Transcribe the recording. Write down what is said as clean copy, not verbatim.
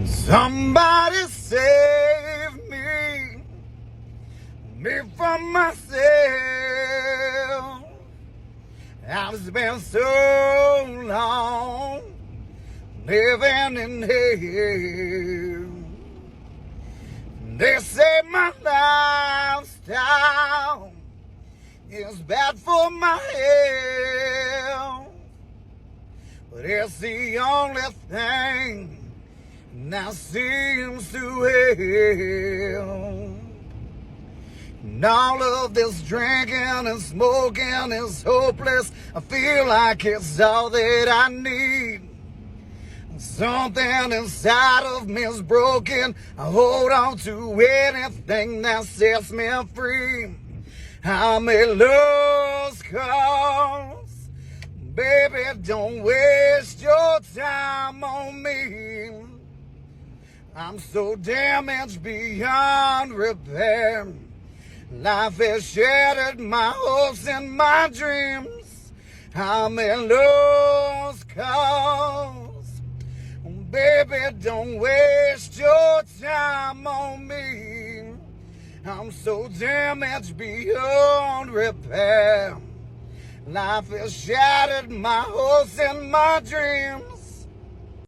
Somebody save me from myself. I've spent so long living in hell. They say my lifestyle is bad for my health, but it's the only thing that seems to help. And all of this drinking and smoking is hopeless. I feel like it's all that I need. Something inside of me is broken. I hold on to anything that sets me free. I'm a lost cause. Baby, don't waste your time on me. I'm so damaged beyond repair. Life has shattered my hopes and my dreams. I'm a lost cause. Baby, don't waste your time on me. I'm so damaged beyond repair. Life has shattered my hopes and my dreams.